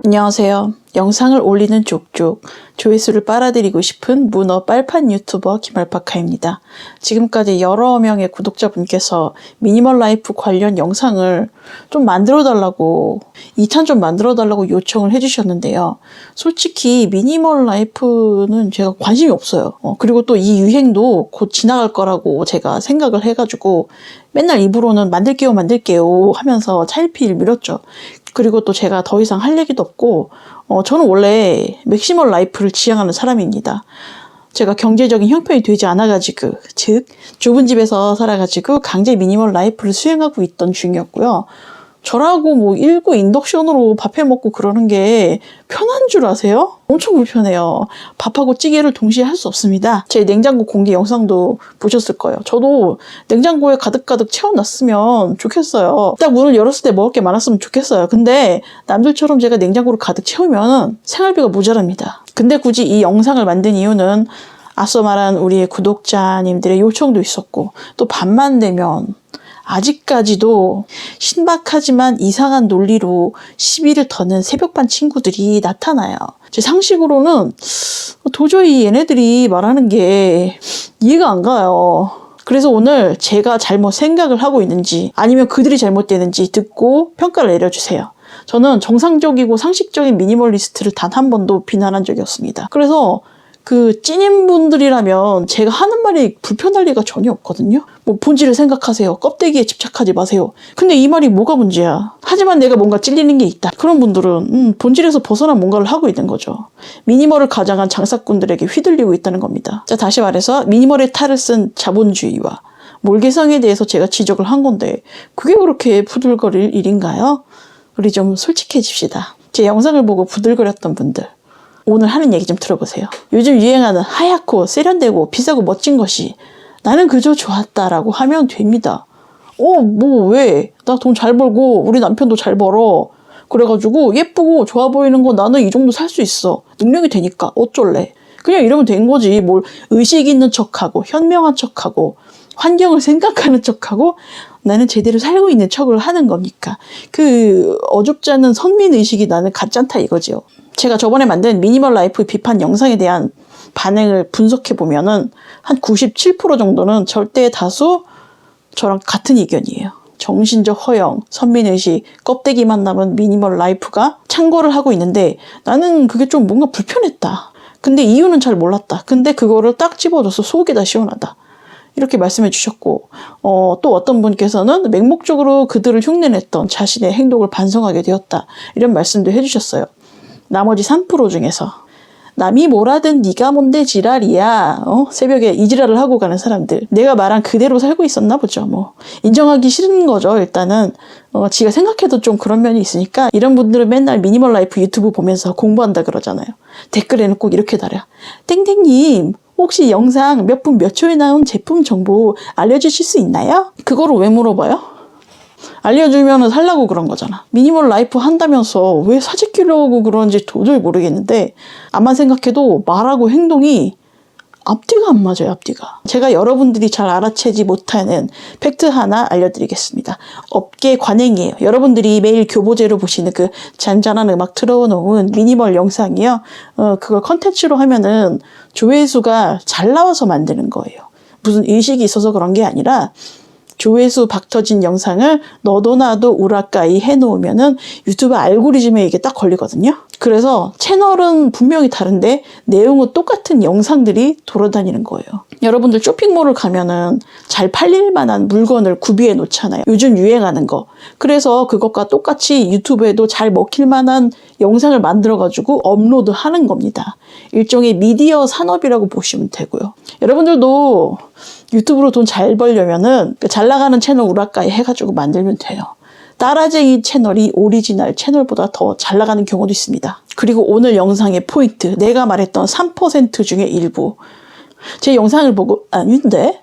안녕하세요. 영상을 올리는 족족, 조회수를 빨아들이고 싶은 문어 빨판 유튜버 김알파카입니다. 지금까지 여러 명의 구독자분께서 미니멀 라이프 관련 영상을 좀 만들어달라고, 2탄 좀 만들어달라고 요청을 해주셨는데요. 솔직히 미니멀 라이프는 제가 관심이 없어요. 그리고 또 이 유행도 곧 지나갈 거라고 제가 생각을 해가지고 맨날 입으로는 만들게요 하면서 차일피일 미뤘죠. 그리고 또 제가 더 이상 할 얘기도 없고, 저는 원래 맥시멀 라이프를 지향하는 사람입니다. 제가 경제적인 형편이 되지 않아가지고, 즉 좁은 집에서 살아가지고 강제 미니멀 라이프를 수행하고 있던 중이었고요. 저라고 뭐 일구 인덕션으로 밥 해 먹고 그러는 게 편한 줄 아세요? 엄청 불편해요. 밥하고 찌개를 동시에 할 수 없습니다. 제 냉장고 공개 영상도 보셨을 거예요. 저도 냉장고에 가득가득 채워놨으면 좋겠어요. 딱 문을 열었을 때 먹을 게 많았으면 좋겠어요. 근데 남들처럼 제가 냉장고를 가득 채우면 생활비가 모자랍니다. 근데 굳이 이 영상을 만든 이유는 앞서 말한 우리 구독자님들의 요청도 있었고, 또 밤만 되면 아직까지도 신박하지만 이상한 논리로 시비를 터는 새벽반 친구들이 나타나요. 제 상식으로는 도저히 얘네들이 말하는 게 이해가 안 가요. 그래서 오늘 제가 잘못 생각을 하고 있는지 아니면 그들이 잘못되는지 듣고 평가를 내려주세요. 저는 정상적이고 상식적인 미니멀리스트를 단 한 번도 비난한 적이 없습니다. 그래서 그 찐인분들이라면 제가 하는 말이 불편할 리가 전혀 없거든요. 뭐 본질을 생각하세요. 껍데기에 집착하지 마세요. 근데 이 말이 뭐가 문제야? 하지만 내가 뭔가 찔리는 게 있다. 그런 분들은 본질에서 벗어난 뭔가를 하고 있는 거죠. 미니멀을 가장한 장사꾼들에게 휘둘리고 있다는 겁니다. 자, 다시 말해서 미니멀의 탈을 쓴 자본주의와 몰개성에 대해서 제가 지적을 한 건데 그게 그렇게 부들거릴 일인가요? 우리 좀 솔직해집시다. 제 영상을 보고 부들거렸던 분들, 오늘 하는 얘기 좀 들어보세요. 요즘 유행하는 하얗고 세련되고 비싸고 멋진 것이 나는 그저 좋았다라고 하면 됩니다. 뭐 왜? 나 돈 잘 벌고 우리 남편도 잘 벌어. 그래가지고 예쁘고 좋아 보이는 거 나는 이 정도 살 수 있어. 능력이 되니까 어쩔래. 그냥 이러면 된 거지. 뭘 의식 있는 척하고 현명한 척하고 환경을 생각하는 척하고 나는 제대로 살고 있는 척을 하는 겁니까? 그 어줍지 않은 선민의식이 나는 가짠다 이거죠. 제가 저번에 만든 미니멀 라이프 비판 영상에 대한 반응을 분석해보면은 한 97% 정도는 절대 다수 저랑 같은 의견이에요. 정신적 허영, 선민의식, 껍데기만 남은 미니멀 라이프가 창궐을 하고 있는데 나는 그게 좀 뭔가 불편했다. 근데 이유는 잘 몰랐다. 근데 그거를 딱 집어줘서 속이 다 시원하다. 이렇게 말씀해 주셨고, 또 어떤 분께서는 맹목적으로 그들을 흉내냈던 자신의 행동을 반성하게 되었다. 이런 말씀도 해주셨어요. 나머지 3% 중에서 남이 뭐라든 네가 뭔데 지랄이야. 새벽에 이 지랄을 하고 가는 사람들. 내가 말한 그대로 살고 있었나 보죠. 뭐 인정하기 싫은 거죠. 일단은 지가 생각해도 좀 그런 면이 있으니까 이런 분들은 맨날 미니멀 라이프 유튜브 보면서 공부한다 그러잖아요. 댓글에는 꼭 이렇게 달아요. 땡땡님 혹시 영상 몇 분 몇 초에 나온 제품 정보 알려주실 수 있나요? 그거를 왜 물어봐요? 알려주면 살라고 그런 거잖아. 미니멀 라이프 한다면서 왜 사재끼려고 그러는지 도저히 모르겠는데 암만 생각해도 말하고 행동이 앞뒤가 안 맞아요. 앞뒤가. 제가 여러분들이 잘 알아채지 못하는 팩트 하나 알려드리겠습니다. 업계 관행이에요. 여러분들이 매일 교보제로 보시는 그 잔잔한 음악 틀어놓은 미니멀 영상이요. 그걸 컨텐츠로 하면은 조회수가 잘 나와서 만드는 거예요. 무슨 의식이 있어서 그런 게 아니라 조회수 박 터진 영상을 너도 나도 우라카이 해놓으면은 유튜브 알고리즘에 이게 딱 걸리거든요. 그래서 채널은 분명히 다른데 내용은 똑같은 영상들이 돌아다니는 거예요. 여러분들 쇼핑몰을 가면은 잘 팔릴 만한 물건을 구비해 놓잖아요. 요즘 유행하는 거. 그래서 그것과 똑같이 유튜브에도 잘 먹힐 만한 영상을 만들어가지고 업로드 하는 겁니다. 일종의 미디어 산업이라고 보시면 되고요. 여러분들도 유튜브로 돈 잘 벌려면은 잘 나가는 채널 우라카이 해가지고 만들면 돼요. 따라쟁이 채널이 오리지널 채널보다 더 잘 나가는 경우도 있습니다. 그리고 오늘 영상의 포인트, 내가 말했던 3% 중에 일부. 제 영상을 보고 아닌데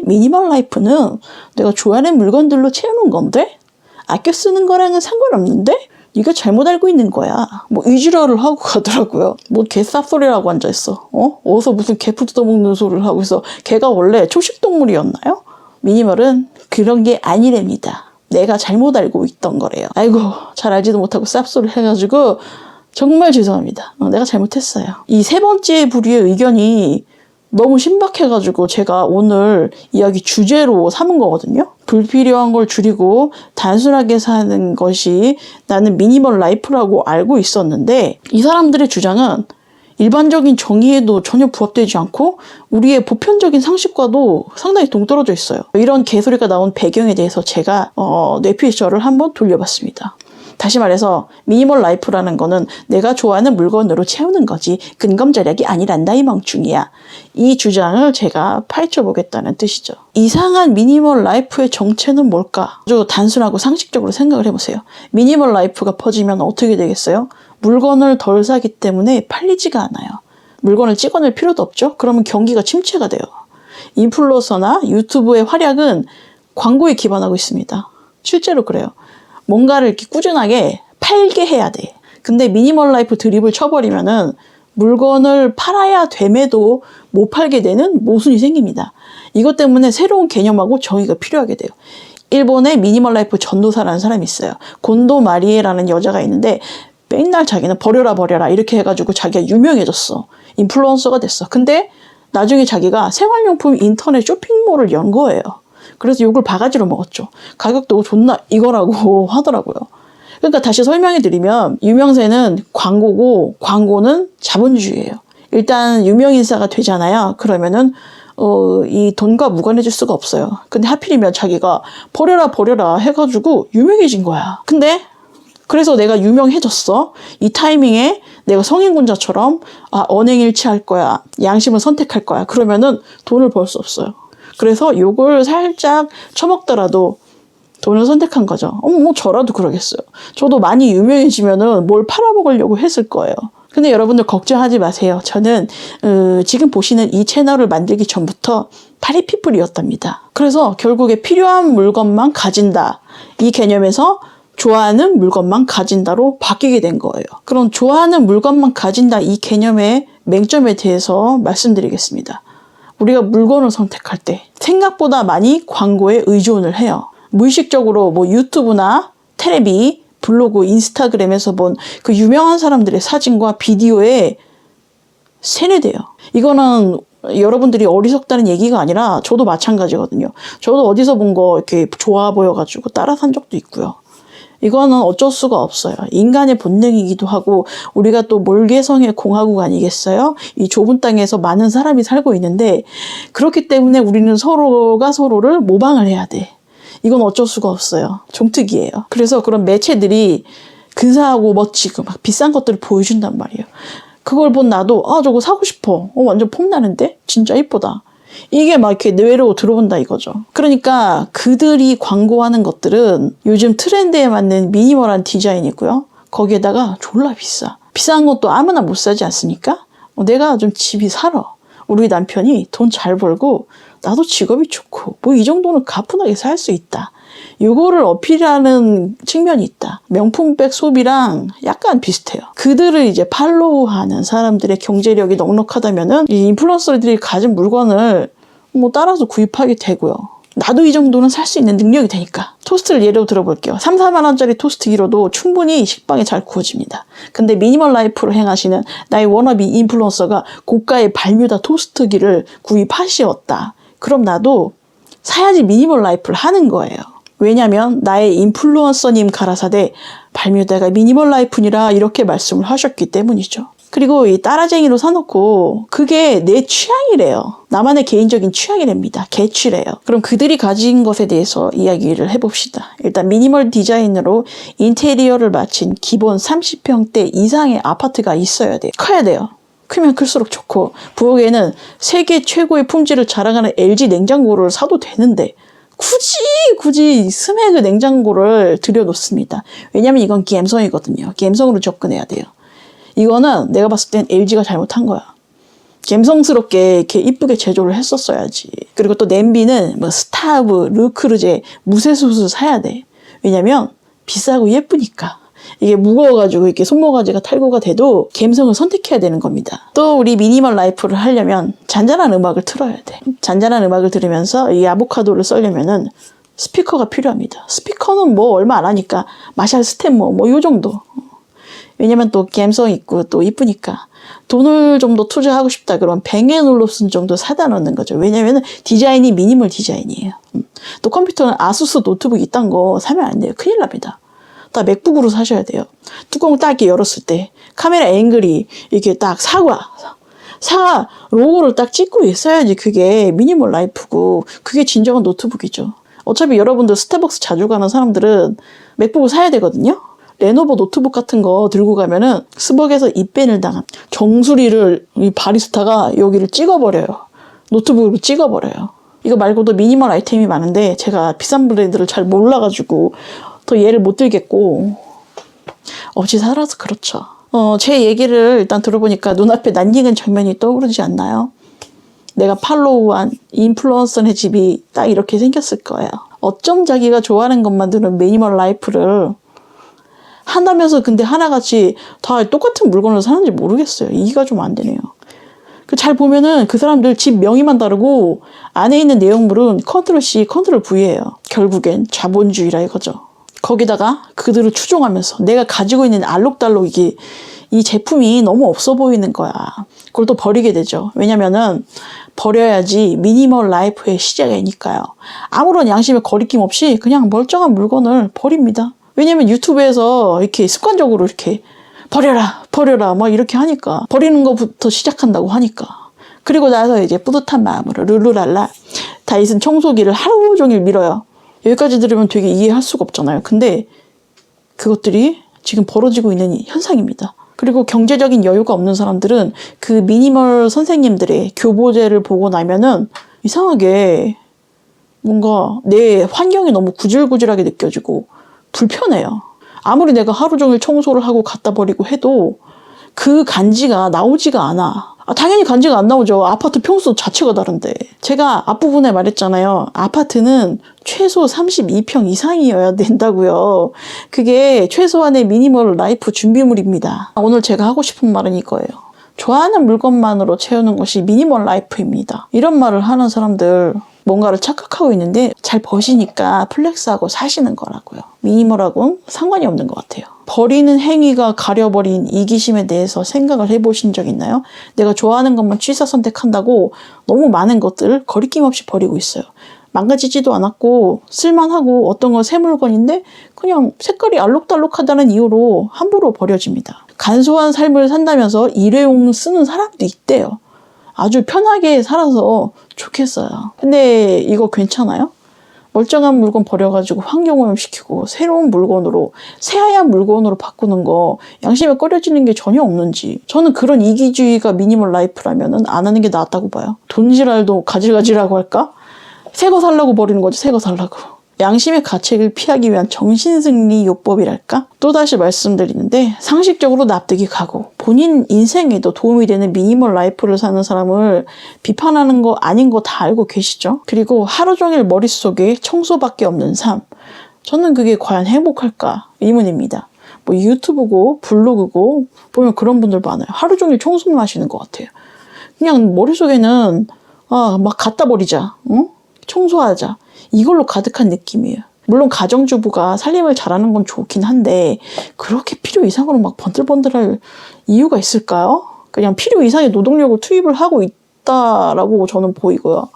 미니멀 라이프는 내가 좋아하는 물건들로 채우는 건데 아껴 쓰는 거랑은 상관없는데 네가 잘못 알고 있는 거야. 뭐 이지랄을 하고 가더라고요. 뭐 개쌉소리라고 앉아있어. 어디서 무슨 개풀 뜯어먹는 소리를 하고 있어. 개가 원래 초식동물이었나요? 미니멀은 그런 게 아니랍니다. 내가 잘못 알고 있던 거래요. 아이고 잘 알지도 못하고 쌉소리를 해가지고 정말 죄송합니다. 내가 잘못했어요. 이 세 번째 부류의 의견이 너무 신박해가지고 제가 오늘 이야기 주제로 삼은 거거든요. 불필요한 걸 줄이고 단순하게 사는 것이 나는 미니멀 라이프라고 알고 있었는데 이 사람들의 주장은 일반적인 정의에도 전혀 부합되지 않고 우리의 보편적인 상식과도 상당히 동떨어져 있어요. 이런 개소리가 나온 배경에 대해서 제가 뇌피셜을 한번 돌려봤습니다. 다시 말해서 미니멀 라이프라는 거는 내가 좋아하는 물건으로 채우는 거지 근검절약이 아니란다 이 멍충이야. 이 주장을 제가 파헤쳐보겠다는 뜻이죠. 이상한 미니멀 라이프의 정체는 뭘까? 아주 단순하고 상식적으로 생각을 해보세요. 미니멀 라이프가 퍼지면 어떻게 되겠어요? 물건을 덜 사기 때문에 팔리지가 않아요. 물건을 찍어낼 필요도 없죠? 그러면 경기가 침체가 돼요. 인플루언서나 유튜브의 활약은 광고에 기반하고 있습니다. 실제로 그래요. 뭔가를 이렇게 꾸준하게 팔게 해야 돼. 근데 미니멀 라이프 드립을 쳐버리면은 물건을 팔아야 됨에도 못 팔게 되는 모순이 생깁니다. 이것 때문에 새로운 개념하고 정의가 필요하게 돼요. 일본에 미니멀 라이프 전도사라는 사람이 있어요. 곤도 마리에라는 여자가 있는데 맨날 자기는 버려라 버려라 이렇게 해가지고 자기가 유명해졌어. 인플루언서가 됐어. 근데 나중에 자기가 생활용품 인터넷 쇼핑몰을 연 거예요. 그래서 욕을 바가지로 먹었죠. 가격도 존나 이거라고 하더라고요. 그러니까 다시 설명해 드리면 유명세는 광고고 광고는 자본주의예요. 일단 유명인사가 되잖아요. 그러면은 이 돈과 무관해질 수가 없어요. 근데 하필이면 자기가 버려라 버려라 해가지고 유명해진 거야. 근데 그래서 내가 유명해졌어. 이 타이밍에 내가 성인군자처럼 언행일치할 거야. 양심을 선택할 거야. 그러면은 돈을 벌 수 없어요. 그래서 욕을 살짝 처먹더라도 돈을 선택한 거죠. 뭐 저라도 그러겠어요. 저도 많이 유명해지면은 뭘 팔아먹으려고 했을 거예요. 근데 여러분들 걱정하지 마세요. 저는 지금 보시는 이 채널을 만들기 전부터 파리피플이었답니다. 그래서 결국에 필요한 물건만 가진다. 이 개념에서 좋아하는 물건만 가진다로 바뀌게 된 거예요. 그럼 좋아하는 물건만 가진다 이 개념의 맹점에 대해서 말씀드리겠습니다. 우리가 물건을 선택할 때 생각보다 많이 광고에 의존을 해요. 무의식적으로 뭐 유튜브나 텔레비, 블로그, 인스타그램에서 본 그 유명한 사람들의 사진과 비디오에 세뇌돼요. 이거는 여러분들이 어리석다는 얘기가 아니라 저도 마찬가지거든요. 저도 어디서 본 거 이렇게 좋아 보여가지고 따라 산 적도 있고요. 이거는 어쩔 수가 없어요. 인간의 본능이기도 하고 우리가 또 몰개성의 공화국 아니겠어요? 이 좁은 땅에서 많은 사람이 살고 있는데 그렇기 때문에 우리는 서로가 서로를 모방을 해야 돼. 이건 어쩔 수가 없어요. 종특이에요. 그래서 그런 매체들이 근사하고 멋지고 막 비싼 것들을 보여준단 말이에요. 그걸 본 나도 저거 사고 싶어. 완전 폼나는데? 진짜 이쁘다. 이게 막 이렇게 뇌로 들어온다 이거죠. 그러니까 그들이 광고하는 것들은 요즘 트렌드에 맞는 미니멀한 디자인이고요. 거기에다가 졸라 비싸. 비싼 것도 아무나 못 사지 않습니까? 내가 좀 집이 살아. 우리 남편이 돈 잘 벌고 나도 직업이 좋고 뭐 이 정도는 가뿐하게 살 수 있다. 요거를 어필하는 측면이 있다. 명품백 소비랑 약간 비슷해요. 그들을 이제 팔로우하는 사람들의 경제력이 넉넉하다면은 이 인플루언서들이 가진 물건을 뭐 따라서 구입하게 되고요. 나도 이 정도는 살 수 있는 능력이 되니까. 토스트를 예로 들어볼게요. 3, 4만 원짜리 토스트기로도 충분히 식빵이 잘 구워집니다. 근데 미니멀 라이프를 행하시는 나의 워너비 인플루언서가 고가의 발뮤다 토스트기를 구입하시었다. 그럼 나도 사야지 미니멀 라이프를 하는 거예요. 왜냐면 나의 인플루언서님 가라사대 발뮤다가 미니멀 라이프니라 이렇게 말씀을 하셨기 때문이죠. 그리고 이 따라쟁이로 사놓고 그게 내 취향이래요. 나만의 개인적인 취향이랍니다. 개취래요. 그럼 그들이 가진 것에 대해서 이야기를 해봅시다. 일단 미니멀 디자인으로 인테리어를 마친 기본 30평대 이상의 아파트가 있어야 돼요. 커야 돼요. 크면 클수록 좋고 부엌에는 세계 최고의 품질을 자랑하는 LG 냉장고를 사도 되는데 굳이 스매그 냉장고를 들여놓습니다. 왜냐면 이건 갬성이거든요. 갬성으로 접근해야 돼요. 이거는 내가 봤을 땐 LG가 잘못한 거야. 갬성스럽게 이렇게 이쁘게 제조를 했었어야지. 그리고 또 냄비는 뭐 스타브, 르크르제, 무쇠솥을 사야 돼. 왜냐면 비싸고 예쁘니까. 이게 무거워가지고 이렇게 손모가지가 탈구가 돼도 갬성을 선택해야 되는 겁니다. 또 우리 미니멀 라이프를 하려면 잔잔한 음악을 틀어야 돼. 잔잔한 음악을 들으면서 이 아보카도를 썰려면은 스피커가 필요합니다. 스피커는 뭐 얼마 안 하니까 마샬 스탠모 뭐 요 정도. 왜냐면 또 감성 있고 또 이쁘니까. 돈을 좀 더 투자하고 싶다 그러면 뱅앤올uf슨 정도 사다 놓는 거죠. 왜냐면은 디자인이 미니멀 디자인이에요. 또 컴퓨터는 아수스 노트북 이딴 거 사면 안 돼요. 큰일 납니다. 다 맥북으로 사셔야 돼요. 뚜껑을 딱 이렇게 열었을 때 카메라 앵글이 이렇게 딱 사과 로고를 딱 찍고 있어야지 그게 미니멀 라이프고 그게 진정한 노트북이죠. 어차피 여러분들 스타벅스 자주 가는 사람들은 맥북을 사야 되거든요. 레노버 노트북 같은 거 들고 가면은 스벅에서 입밴을 당한 정수리를 이 바리스타가 여기를 찍어버려요. 노트북으로 찍어버려요. 이거 말고도 미니멀 아이템이 많은데 제가 비싼 브랜드를 잘 몰라가지고 더 예를 못 들겠고 없이 살아서 그렇죠. 제 얘기를 일단 들어보니까 눈앞에 낯익은 장면이 떠오르지 않나요? 내가 팔로우한 인플루언서의 집이 딱 이렇게 생겼을 거예요. 어쩜 자기가 좋아하는 것만 드는 미니멀 라이프를 한다면서 근데 하나같이 다 똑같은 물건을 사는지 모르겠어요. 이해가 좀 안 되네요. 잘 보면은 그 사람들 집 명의만 다르고 안에 있는 내용물은 컨트롤 C, 컨트롤 V예요. 결국엔 자본주의라 이거죠. 거기다가 그들을 추종하면서 내가 가지고 있는 알록달록 이 제품이 너무 없어 보이는 거야. 그걸 또 버리게 되죠. 왜냐면은 버려야지 미니멀 라이프의 시작이니까요. 아무런 양심의 거리낌 없이 그냥 멀쩡한 물건을 버립니다. 왜냐면 유튜브에서 이렇게 습관적으로 이렇게 버려라 막 이렇게 하니까 버리는 것부터 시작한다고 하니까 그리고 나서 이제 뿌듯한 마음으로 룰루랄라 다이슨 청소기를 하루 종일 밀어요. 여기까지 들으면 되게 이해할 수가 없잖아요. 근데 그것들이 지금 벌어지고 있는 현상입니다. 그리고 경제적인 여유가 없는 사람들은 그 미니멀 선생님들의 교보제를 보고 나면은 이상하게 뭔가 내 환경이 너무 구질구질하게 느껴지고 불편해요. 아무리 내가 하루 종일 청소를 하고 갖다 버리고 해도 그 간지가 나오지가 않아. 당연히 간지가 안 나오죠. 아파트 평수 자체가 다른데. 제가 앞부분에 말했잖아요. 아파트는 최소 32평 이상이어야 된다고요. 그게 최소한의 미니멀 라이프 준비물입니다. 오늘 제가 하고 싶은 말은 이거예요. 좋아하는 물건만으로 채우는 것이 미니멀 라이프입니다. 이런 말을 하는 사람들 뭔가를 착각하고 있는데 잘 버시니까 플렉스하고 사시는 거라고요. 미니멀하고는 상관이 없는 것 같아요. 버리는 행위가 가려버린 이기심에 대해서 생각을 해보신 적 있나요? 내가 좋아하는 것만 취사 선택한다고 너무 많은 것들을 거리낌 없이 버리고 있어요. 망가지지도 않았고 쓸만하고 어떤 건 새 물건인데 그냥 색깔이 알록달록하다는 이유로 함부로 버려집니다. 간소한 삶을 산다면서 일회용 쓰는 사람도 있대요. 아주 편하게 살아서 좋겠어요. 근데 이거 괜찮아요? 멀쩡한 물건 버려가지고 환경오염시키고 새로운 물건으로 새하얀 물건으로 바꾸는 거 양심에 꺼려지는 게 전혀 없는지 저는 그런 이기주의가 미니멀 라이프라면 안 하는 게 낫다고 봐요. 돈지랄도 가질가질하고 할까? 새 거 살라고 버리는 거지 새 거 살라고. 양심의 가책을 피하기 위한 정신승리 요법이랄까? 또다시 말씀드리는데 상식적으로 납득이 가고 본인 인생에도 도움이 되는 미니멀 라이프를 사는 사람을 비판하는 거 아닌 거 다 알고 계시죠? 그리고 하루 종일 머릿속에 청소밖에 없는 삶. 저는 그게 과연 행복할까? 의문입니다. 뭐 유튜브고 블로그고 보면 그런 분들 많아요. 하루 종일 청소만 하시는 것 같아요. 그냥 머릿속에는 막 갖다 버리자. 응? 청소하자. 이걸로 가득한 느낌이에요. 물론 가정주부가 살림을 잘하는 건 좋긴 한데 그렇게 필요 이상으로 막 번들번들할 이유가 있을까요? 그냥 필요 이상의 노동력을 투입을 하고 있다라고 저는 보이고요.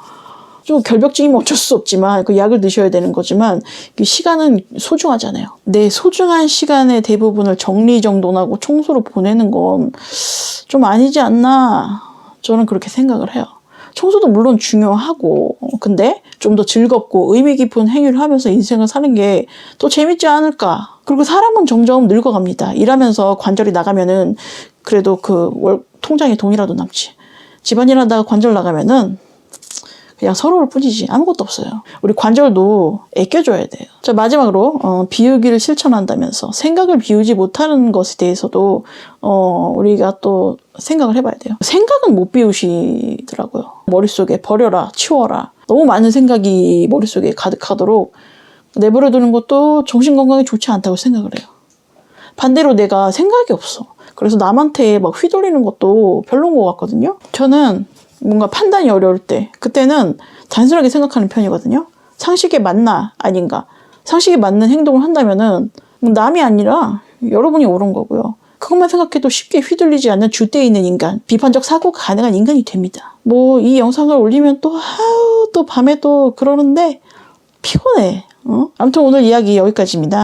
좀 결벽증이면 어쩔 수 없지만 그 약을 드셔야 되는 거지만 시간은 소중하잖아요. 내 소중한 시간의 대부분을 정리정돈하고 청소로 보내는 건 좀 아니지 않나 저는 그렇게 생각을 해요. 청소도 물론 중요하고 근데 좀 더 즐겁고 의미 깊은 행위를 하면서 인생을 사는 게 더 재밌지 않을까. 그리고 사람은 점점 늙어갑니다. 일하면서 관절이 나가면은 그래도 그 통장에 돈이라도 남지. 집안일 하다가 관절 나가면은 그냥 서러울 뿐이지 아무것도 없어요. 우리 관절도 아껴줘야 돼요. 자, 마지막으로 비우기를 실천한다면서 생각을 비우지 못하는 것에 대해서도 우리가 또 생각을 해봐야 돼요. 생각은 못 비우시더라고요. 머릿속에 버려라, 치워라. 너무 많은 생각이 머릿속에 가득하도록 내버려두는 것도 정신건강에 좋지 않다고 생각을 해요. 반대로 내가 생각이 없어. 그래서 남한테 막 휘둘리는 것도 별로인 것 같거든요. 저는 뭔가 판단이 어려울 때 그때는 단순하게 생각하는 편이거든요. 상식에 맞나 아닌가. 상식에 맞는 행동을 한다면은 남이 아니라 여러분이 옳은 거고요. 그것만 생각해도 쉽게 휘둘리지 않는 줏대 있는 인간, 비판적 사고가 가능한 인간이 됩니다. 뭐 이 영상을 올리면 또 밤에 또 그러는데 피곤해. 아무튼 오늘 이야기 여기까지입니다.